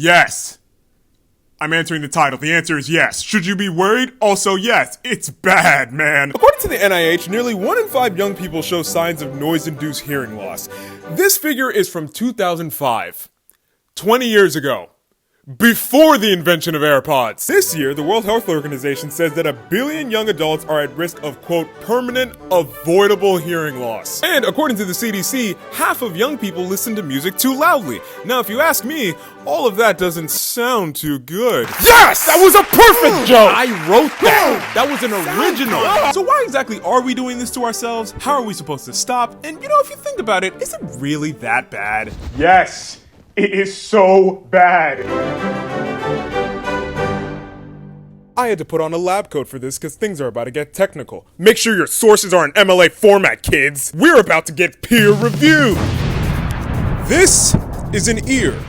Yes. I'm answering the title. The answer is yes. Should you be worried? Also yes. It's bad, man. According to the NIH, nearly 1 in 5 young people show signs of noise-induced hearing loss. This figure is from 2005. 20 years ago. Before the invention of AirPods. This year, the World Health Organization says that 1 billion young adults are at risk of, quote, permanent, avoidable hearing loss. And according to the CDC, half of young people listen to music too loudly. Now, if you ask me, all of that doesn't sound too good. Yes! That was a perfect joke! I wrote that! That was an original! So why exactly are we doing this to ourselves? How are we supposed to stop? And if you think about it, is it really that bad? Yes! It is so bad. I had to put on a lab coat for this because things are about to get technical. Make sure your sources are in MLA format, kids. We're about to get peer reviewed. This is an ear.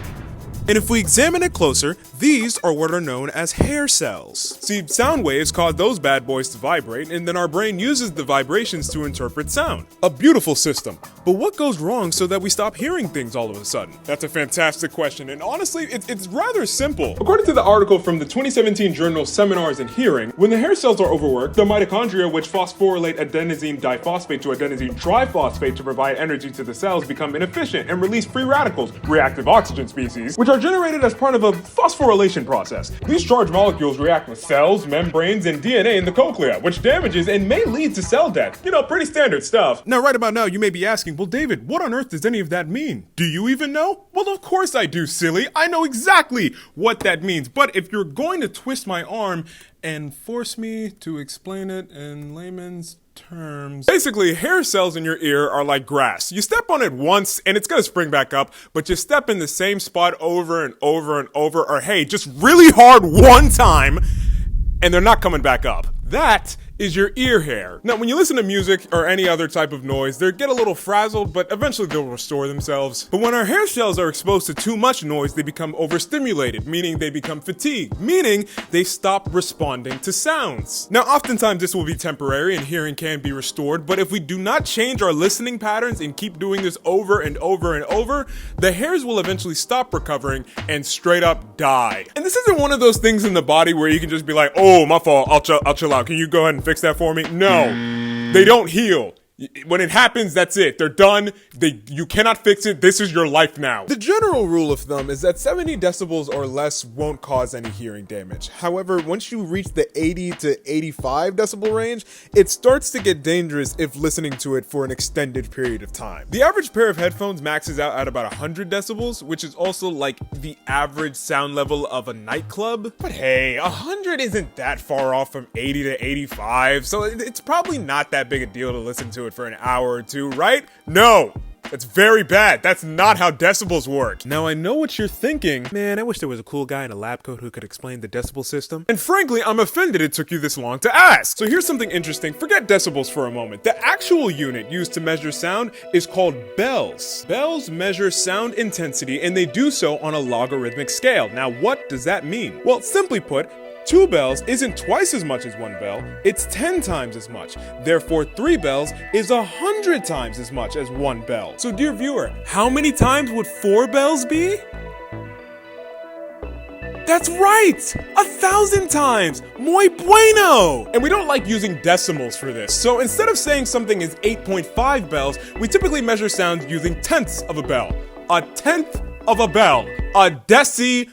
And if we examine it closer, these are what are known as hair cells. See, sound waves cause those bad boys to vibrate, and then our brain uses the vibrations to interpret sound. A beautiful system. But what goes wrong so that we stop hearing things all of a sudden? That's a fantastic question, and honestly, it's rather simple. According to the article from the 2017 journal Seminars in Hearing, when the hair cells are overworked, the mitochondria which phosphorylate adenosine diphosphate to adenosine triphosphate to provide energy to the cells become inefficient and release free radicals, reactive oxygen species, which are generated as part of a phosphorylation process. These charged molecules react with cells, membranes, and DNA in the cochlea, which damages and may lead to cell death. Pretty standard stuff. Now, right about now, you may be asking, well, David, what on earth does any of that mean? Do you even know? Well, of course I do, silly. I know exactly what that means. But if you're going to twist my arm and force me to explain it in layman's terms. Basically, hair cells in your ear are like grass. You step on it once and it's gonna spring back up, but you step in the same spot over and over and over, or hey, just really hard one time, and they're not coming back up. That is your ear hair. Now, when you listen to music or any other type of noise, they get a little frazzled, but eventually they'll restore themselves. But when our hair cells are exposed to too much noise, they become overstimulated, meaning they become fatigued, meaning they stop responding to sounds. Now, oftentimes this will be temporary and hearing can be restored, but if we do not change our listening patterns and keep doing this over and over and over, the hairs will eventually stop recovering and straight up die. And this isn't one of those things in the body where you can just be like, oh, my fault, I'll chill out. Can you go ahead and fix that for me? No, they don't heal. When it happens, that's it. They're done. You cannot fix it. This is your life now. The general rule of thumb is that 70 decibels or less won't cause any hearing damage. However, once you reach the 80 to 85 decibel range, it starts to get dangerous if listening to it for an extended period of time. The average pair of headphones maxes out at about 100 decibels, which is also like the average sound level of a nightclub. But hey, 100 isn't that far off from 80 to 85, so it's probably not that big a deal to listen to it for an hour or two, right? No! That's very bad. That's not how decibels work. Now, I know what you're thinking. Man, I wish there was a cool guy in a lab coat who could explain the decibel system. And frankly, I'm offended it took you this long to ask. So here's something interesting. Forget decibels for a moment. The actual unit used to measure sound is called bells. Bells measure sound intensity, and they do so on a logarithmic scale. Now, what does that mean? Well, simply put, 2 bells isn't twice as much as 1 bell, it's 10 times as much. Therefore, 3 bells is 100 times as much as 1 bell. So dear viewer, how many times would 4 bells be? That's right! 1,000 times! Muy bueno! And we don't like using decimals for this, so instead of saying something is 8.5 bells, we typically measure sounds using tenths of a bell. A tenth of a bell. A decibel.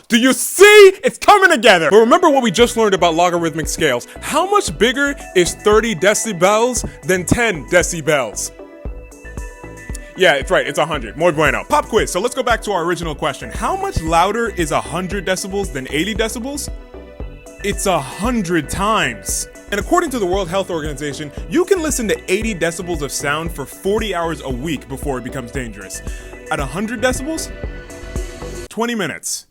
Do you see? It's coming together. But remember what we just learned about logarithmic scales. How much bigger is 30 decibels than 10 decibels? Yeah, it's right. It's 100. Muy bueno. Pop quiz. So let's go back to our original question. How much louder is 100 decibels than 80 decibels? It's 100 times. And according to the World Health Organization, you can listen to 80 decibels of sound for 40 hours a week before it becomes dangerous. At 100 decibels? 20 minutes.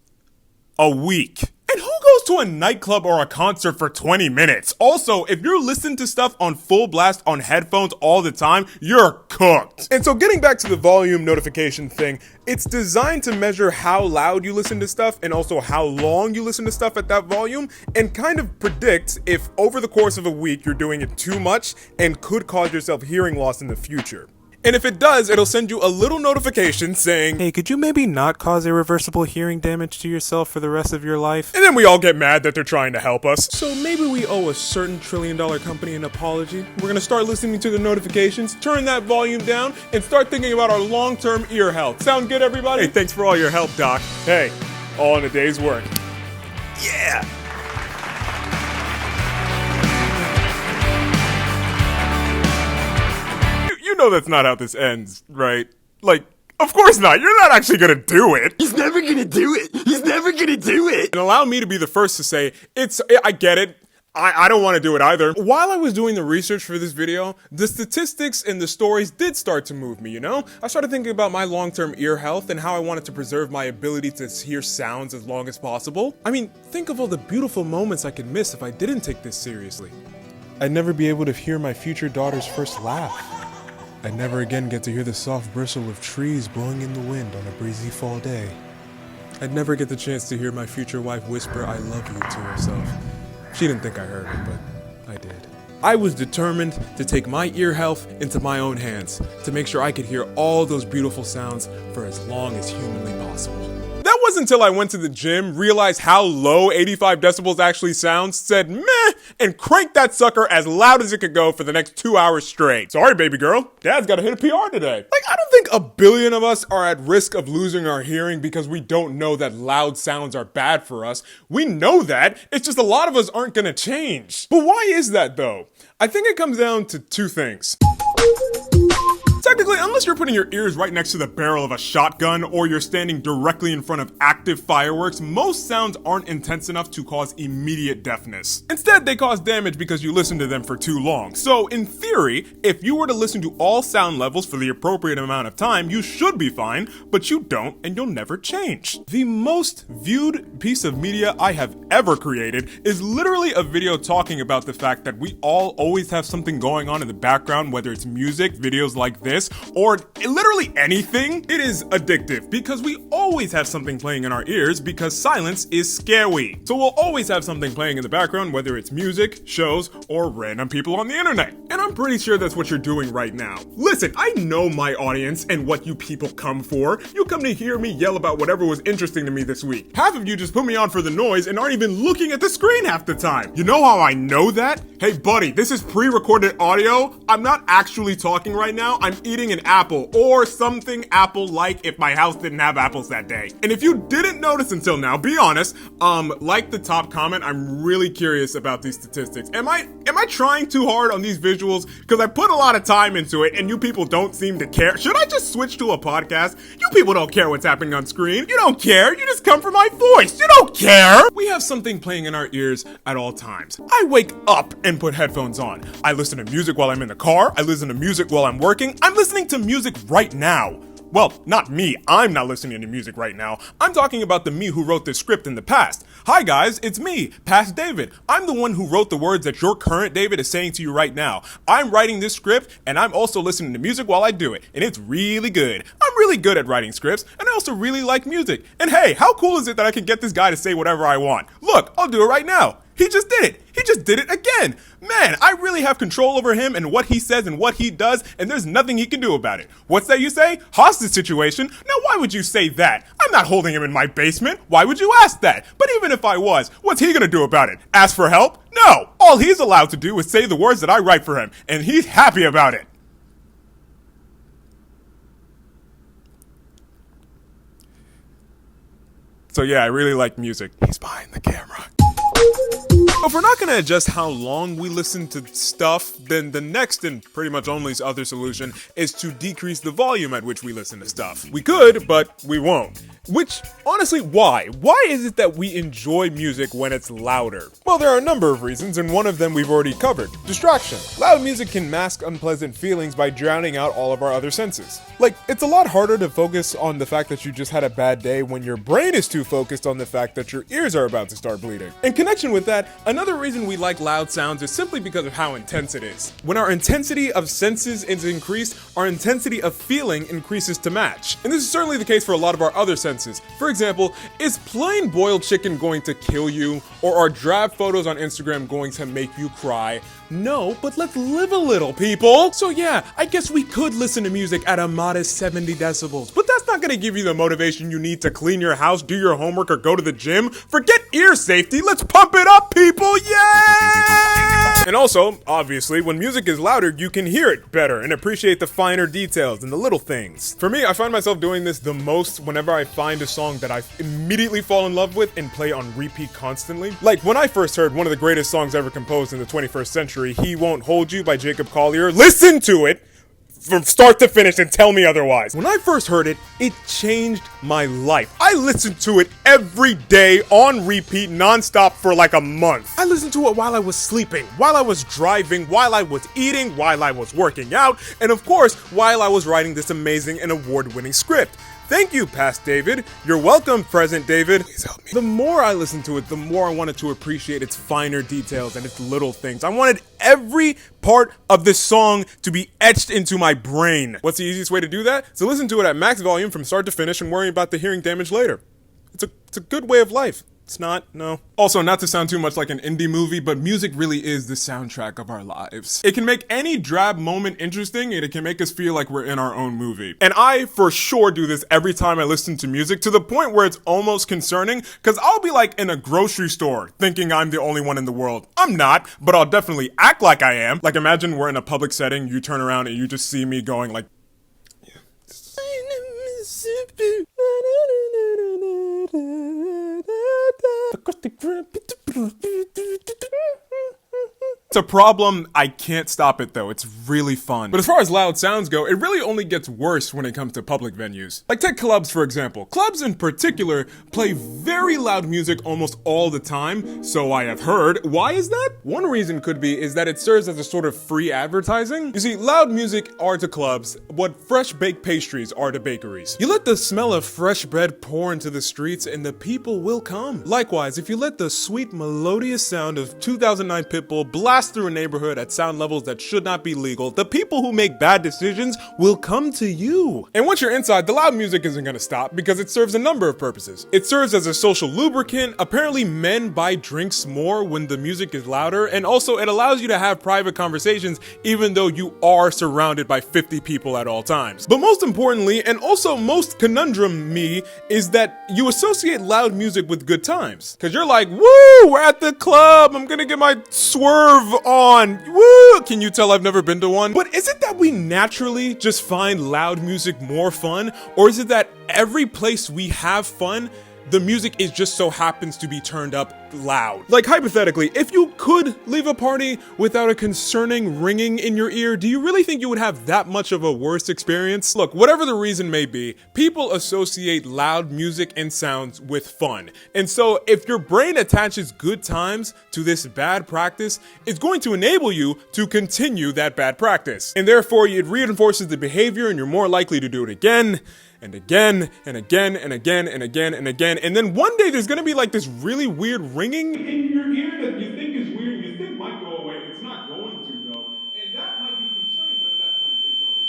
A week. And who goes to a nightclub or a concert for 20 minutes? Also, if you're listening to stuff on full blast on headphones all the time, you're cooked. And so getting back to the volume notification thing, it's designed to measure how loud you listen to stuff and also how long you listen to stuff at that volume, and kind of predicts if over the course of a week you're doing it too much and could cause yourself hearing loss in the future. And if it does, it'll send you a little notification saying, Hey, could you maybe not cause irreversible hearing damage to yourself for the rest of your life? and then we all get mad that they're trying to help us. So maybe we owe a certain trillion-dollar company an apology. We're gonna start listening to the notifications, turn that volume down, and start thinking about our long-term ear health. Sound good, everybody? Hey, thanks for all your help, Doc. Hey, all in a day's work. Yeah! You know that's not how this ends, right? Like, of course not. You're not actually gonna do it. He's never gonna do it. He's never gonna do it. And allow me to be the first to say, I get it. I don't want to do it either. While I was doing the research for this video, the statistics and the stories did start to move me, you know? I started thinking about my long-term ear health and how I wanted to preserve my ability to hear sounds as long as possible. I mean, think of all the beautiful moments I could miss if I didn't take this seriously. I'd never be able to hear my future daughter's first laugh. I'd never again get to hear the soft bristle of trees blowing in the wind on a breezy fall day. I'd never get the chance to hear my future wife whisper "I love you" to herself. She didn't think I heard it, but I did. I was determined to take my ear health into my own hands, to make sure I could hear all those beautiful sounds for as long as humanly possible. That wasn't until I went to the gym, realized how low 85 decibels actually sounds, said meh, and cranked that sucker as loud as it could go for the next 2 hours straight. Sorry, baby girl. Dad's gotta hit a PR today. Like, I don't think a billion of us are at risk of losing our hearing because we don't know that loud sounds are bad for us. We know that. It's just a lot of us aren't gonna change. But why is that though? I think it comes down to two things. Technically, unless you're putting your ears right next to the barrel of a shotgun or you're standing directly in front of active fireworks, most sounds aren't intense enough to cause immediate deafness. Instead, they cause damage because you listen to them for too long. So, in theory, if you were to listen to all sound levels for the appropriate amount of time, you should be fine, but you don't and you'll never change. The most viewed piece of media I have ever created is literally a video talking about the fact that we all always have something going on in the background, whether it's music, videos like this, or literally anything. It is addictive because we always have something playing in our ears because silence is scary. So we'll always have something playing in the background, whether it's music, shows, or random people on the internet. And I'm pretty sure that's what you're doing right now. Listen, I know my audience and what you people come for. You come to hear me yell about whatever was interesting to me this week. Half of you just put me on for the noise and aren't even looking at the screen half the time. You know how I know that? Hey buddy, this is pre-recorded audio. I'm not actually talking right now. I'm eating an apple or something apple-like if my house didn't have apples that day. And if you didn't notice until now, be honest, like the top comment, I'm really curious about these statistics. Am I trying too hard on these visuals? Because I put a lot of time into it and you people don't seem to care. Should I just switch to a podcast? You people don't care what's happening on screen. You don't care. You just come for my voice. You don't care. We have something playing in our ears at all times. I wake up and put headphones on. I listen to music while I'm in the car. I listen to music while I'm working. I'm listening to music right now. Well, not me. I'm not listening to music right now. I'm talking about the me who wrote this script in the past. Hi guys, it's me, past David. I'm the one who wrote the words that your current David is saying to you right now. I'm writing this script and I'm also listening to music while I do it. And it's really good. I'm really good at writing scripts and I also really like music. And hey, how cool is it that I can get this guy to say whatever I want? Look, I'll do it right now. He just did it. He just did it again. Man, I really have control over him and what he says and what he does, and there's nothing he can do about it. What's that you say? Hostage situation? Now why would you say that? I'm not holding him in my basement. Why would you ask that? But even if I was, what's he gonna do about it? Ask for help? No. All he's allowed to do is say the words that I write for him, and he's happy about it. So yeah, I really like music. He's behind the camera. If we're not going to adjust how long we listen to stuff, then the next and pretty much only other solution is to decrease the volume at which we listen to stuff. We could, but we won't. Which, honestly, why? Why is it that we enjoy music when it's louder? Well, there are a number of reasons, and one of them we've already covered. Distraction. Loud music can mask unpleasant feelings by drowning out all of our other senses. Like, it's a lot harder to focus on the fact that you just had a bad day when your brain is too focused on the fact that your ears are about to start bleeding. In connection with that, another reason we like loud sounds is simply because of how intense it is. When our intensity of senses is increased, our intensity of feeling increases to match. And this is certainly the case for a lot of our other senses senses. For example, is plain boiled chicken going to kill you? Or are drab photos on Instagram going to make you cry? No, but let's live a little, people! So yeah, I guess we could listen to music at a modest 70 decibels, but that's not gonna give you the motivation you need to clean your house, do your homework, or go to the gym. Forget ear safety, let's pump it up, people! Yeah! And also, obviously, when music is louder, you can hear it better and appreciate the finer details and the little things. For me, I find myself doing this the most whenever I find a song that I immediately fall in love with and play on repeat constantly. Like, when I first heard one of the greatest songs ever composed in the 21st century, He Won't Hold You by Jacob Collier, listen to it from start to finish and tell me otherwise. When I first heard it, it changed my life. I listened to it every day on repeat, non-stop for like a month. I listened to it while I was sleeping, while I was driving, while I was eating, while I was working out, and of course, while I was writing this amazing and award-winning script. Thank you, past David. You're welcome, present David. Please help me. The more I listened to it, the more I wanted to appreciate its finer details and its little things. I wanted every part of this song to be etched into my brain. What's the easiest way to do that? To listen to it at max volume from start to finish and worry about the hearing damage later. It's a good way of life. It's not, no. Also, not to sound too much like an indie movie, but music really is the soundtrack of our lives. It can make any drab moment interesting, and it can make us feel like we're in our own movie. And I, for sure, do this every time I listen to music, to the point where it's almost concerning, because I'll be like in a grocery store, thinking I'm the only one in the world. I'm not, but I'll definitely act like I am. Like, imagine we're in a public setting, you turn around and you just see me going like, yeah. It's a problem, I can't stop it though, it's really fun. But as far as loud sounds go, it really only gets worse when it comes to public venues. Like take clubs for example. Clubs in particular play very loud music almost all the time, so I have heard. Why is that? One reason could be is that it serves as a sort of free advertising. You see, loud music are to clubs what fresh baked pastries are to bakeries. You let the smell of fresh bread pour into the streets and the people will come. Likewise, if you let the sweet melodious sound of 2009 Pitbull blast through a neighborhood at sound levels that should not be legal, the people who make bad decisions will come to you. And once you're inside, the loud music isn't gonna stop because it serves a number of purposes. It serves as a social lubricant. Apparently men buy drinks more when the music is louder, and also it allows you to have private conversations even though you are surrounded by 50 people at all times. But most importantly, and also most conundrum me, is that you associate loud music with good times. Cause you're like, woo, we're at the club, I'm gonna get my swerve on, woo! Can you tell I've never been to one? But is it that we naturally just find loud music more fun? Or is it that every place we have fun, the music is just so happens to be turned up loud? Like hypothetically, if you could leave a party without a concerning ringing in your ear, do you really think you would have that much of a worse experience? Look, whatever the reason may be, people associate loud music and sounds with fun. And so if your brain attaches good times to this bad practice, it's going to enable you to continue that bad practice. And therefore it reinforces the behavior and you're more likely to do it again and again and again and again and again and again. And then one day there's gonna be like this really weird ringing in your ear that you think is weird, you think might go away. It's not going to though. And that might be concerning, but at that point it's already.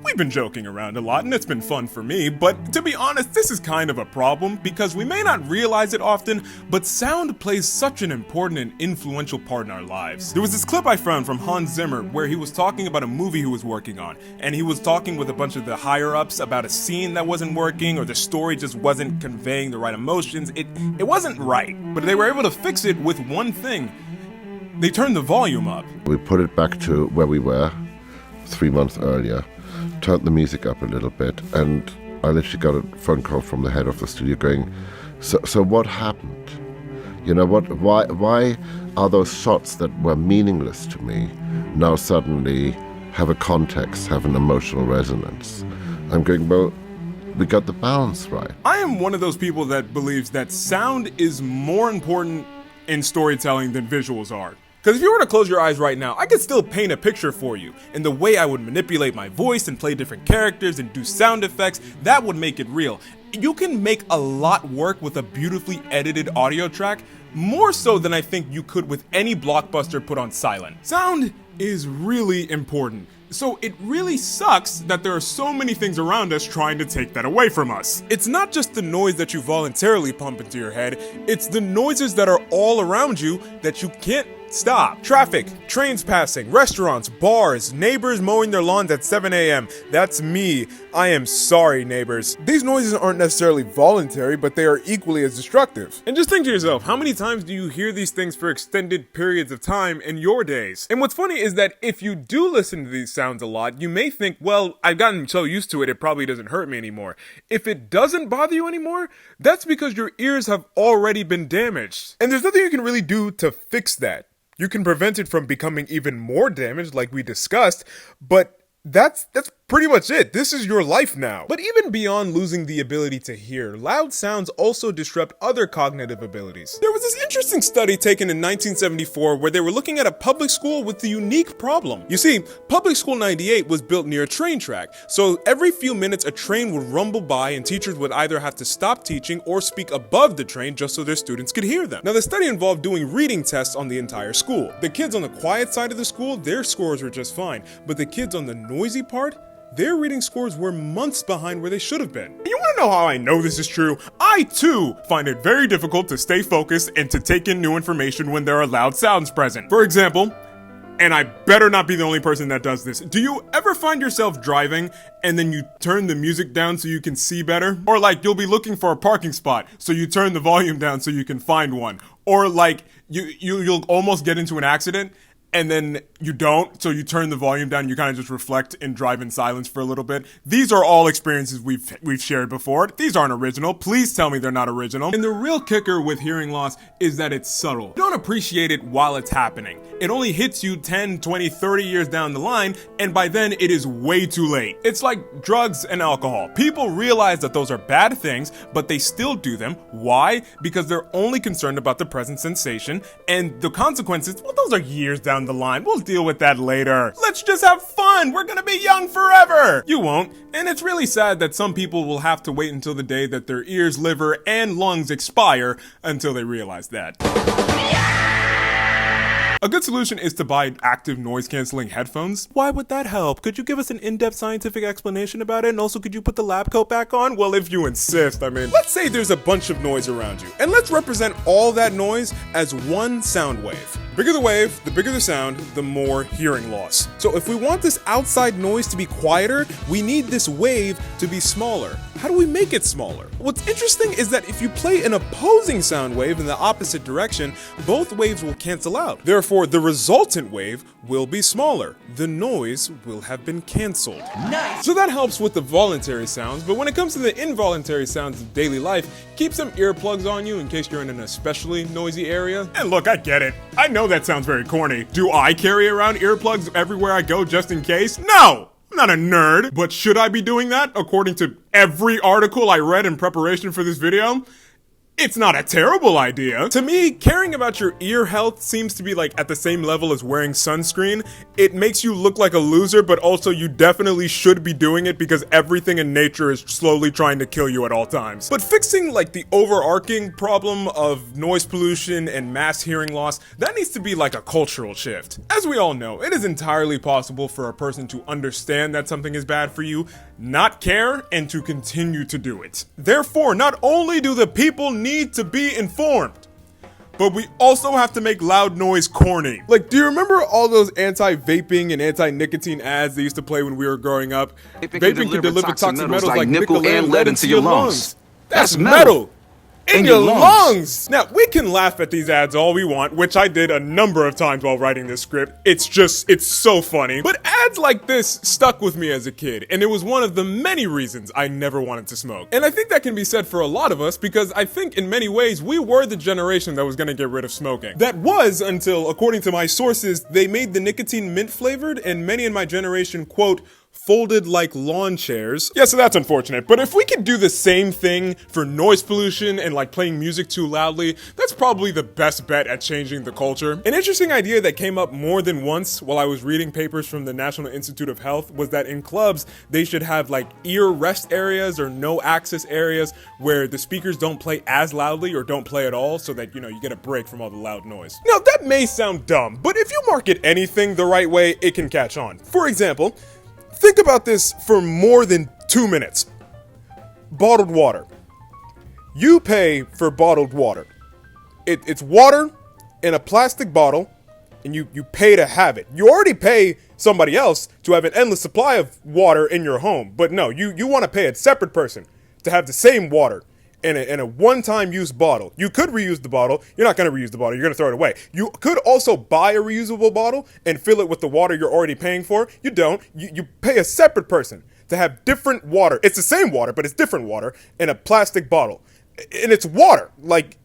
We've been joking around a lot and it's been fun for me, but to be honest, this is kind of a problem because we may not realize it often, but sound plays such an important and influential part in our lives. There was this clip I found from Hans Zimmer where he was talking about a movie he was working on, and he was talking with a bunch of the higher-ups about a scene that wasn't working or the story just wasn't conveying the right emotions. It wasn't right, but they were able to fix it with one thing. They turned the volume up. We put it back to where we were 3 months earlier, turned the music up a little bit, and I literally got a phone call from the head of the studio going, so what happened? You know, why are those shots that were meaningless to me now suddenly have a context, have an emotional resonance? I'm going, well, we got the balance right. I am one of those people that believes that sound is more important in storytelling than visuals are. Because if you were to close your eyes right now, I could still paint a picture for you. And the way I would manipulate my voice and play different characters and do sound effects, that would make it real. You can make a lot work with a beautifully edited audio track, more so than I think you could with any blockbuster put on silent. Sound is really important. So it really sucks that there are so many things around us trying to take that away from us. It's not just the noise that you voluntarily pump into your head, it's the noises that are all around you that you can't stop. Traffic, trains passing, restaurants, bars, neighbors mowing their lawns at 7 a.m. That's me. I am sorry, neighbors. These noises aren't necessarily voluntary, but they are equally as destructive. And just think to yourself, how many times do you hear these things for extended periods of time in your days? And what's funny is that if you do listen to these sounds a lot, you may think, well, I've gotten so used to it, it probably doesn't hurt me anymore. If it doesn't bother you anymore, that's because your ears have already been damaged. And there's nothing you can really do to fix that. You can prevent it from becoming even more damaged like we discussed, but that's pretty much it. This is your life now. But even beyond losing the ability to hear, loud sounds also disrupt other cognitive abilities. There was this interesting study taken in 1974 where they were looking at a public school with the unique problem. You see, Public School 98 was built near a train track, so every few minutes a train would rumble by and teachers would either have to stop teaching or speak above the train just so their students could hear them. Now the study involved doing reading tests on the entire school. The kids on the quiet side of the school, their scores were just fine, but the kids on the noisy part, their reading scores were months behind where they should have been. You want to know how I know this is true? I too find it very difficult to stay focused and to take in new information when there are loud sounds present. For example, and I better not be the only person that does this, do you ever find yourself driving and then you turn the music down so you can see better? Or like you'll be looking for a parking spot, so you turn the volume down so you can find one. Or like you'll almost get into an accident and then you don't, so you turn the volume down, you kind of just reflect and drive in silence for a little bit. These are all experiences we've shared before. These aren't original. Please tell me they're not original. And the real kicker with hearing loss is that it's subtle. You don't appreciate it while it's happening. It only hits you 10, 20, 30 years down the line, and by then it is way too late. It's like drugs and alcohol. People realize that those are bad things, but they still do them. Why? Because they're only concerned about the present sensation, and the consequences, well, those are years down the line. We'll deal with that later. Let's just have fun. We're gonna be young forever. You won't. And it's really sad that some people will have to wait until the day that their ears, liver, and lungs expire until they realize that. A good solution is to buy active noise-canceling headphones. Why would that help? Could you give us an in-depth scientific explanation about it? And also, could you put the lab coat back on? Well, if you insist. I mean, let's say there's a bunch of noise around you, and let's represent all that noise as one sound wave. The bigger the wave, the bigger the sound, the more hearing loss. So if we want this outside noise to be quieter, we need this wave to be smaller. How do we make it smaller? What's interesting is that if you play an opposing sound wave in the opposite direction, both waves will cancel out. Therefore, the resultant wave will be smaller. The noise will have been canceled. Nice! So that helps with the voluntary sounds, but when it comes to the involuntary sounds of daily life, keep some earplugs on you in case you're in an especially noisy area. And look, I get it. I know that sounds very corny. Do I carry around earplugs everywhere I go just in case? No! I'm not a nerd, but should I be doing that according to every article I read in preparation for this video? It's not a terrible idea. To me, caring about your ear health seems to be like at the same level as wearing sunscreen. It makes you look like a loser, but also you definitely should be doing it because everything in nature is slowly trying to kill you at all times. But fixing like the overarching problem of noise pollution and mass hearing loss, that needs to be like a cultural shift. As we all know, it is entirely possible for a person to understand that something is bad for you, not care, and to continue to do it. Therefore, not only do the people need to be informed, but we also have to make loud noise corny. Like, do you remember all those anti-vaping and anti-nicotine ads they used to play when we were growing up? Vaping can deliver toxic metals like nickel and lead into your lungs. That's metal! In your lungs! Now, we can laugh at these ads all we want, which I did a number of times while writing this script. It's so funny. But ads like this stuck with me as a kid, and it was one of the many reasons I never wanted to smoke. And I think that can be said for a lot of us, because I think in many ways, we were the generation that was gonna get rid of smoking. That was until, according to my sources, they made the nicotine mint flavored, and many in my generation, quote, folded like lawn chairs. Yeah, so that's unfortunate. But if we could do the same thing for noise pollution and like playing music too loudly, that's probably the best bet at changing the culture. An interesting idea that came up more than once while I was reading papers from the National Institute of Health was that in clubs, they should have like ear rest areas or no access areas where the speakers don't play as loudly or don't play at all, so that, you know, you get a break from all the loud noise. Now, that may sound dumb, but if you market anything the right way, it can catch on. For example, think about this for more than 2 minutes. Bottled water. You pay for bottled water. It's water in a plastic bottle, and you pay to have it. You already pay somebody else to have an endless supply of water in your home, but no, you want to pay a separate person to have the same water in a one-time use bottle. You could reuse the bottle. You're not going to reuse the bottle. You're going to throw it away. You could also buy a reusable bottle and fill it with the water you're already paying for. You don't. You pay a separate person to have different water. It's the same water, but it's different water in a plastic bottle. And it's water. Like,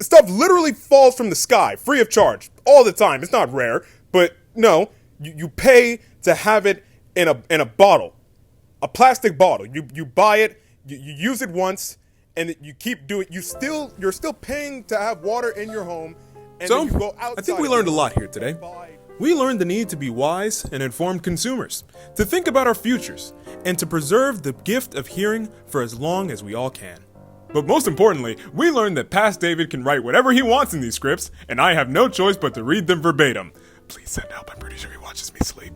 stuff literally falls from the sky, free of charge, all the time. It's not rare, but no, you pay to have it in a bottle, a plastic bottle. You buy it, you use it once, and you keep doing. You're still paying to have water in your home. And So, then you go outside. I think we learned a lot here today. We learned the need to be wise and informed consumers, to think about our futures, and to preserve the gift of hearing for as long as we all can. But most importantly, we learned that Past David can write whatever he wants in these scripts, and I have no choice but to read them verbatim. Please send help. I'm pretty sure he watches me sleep.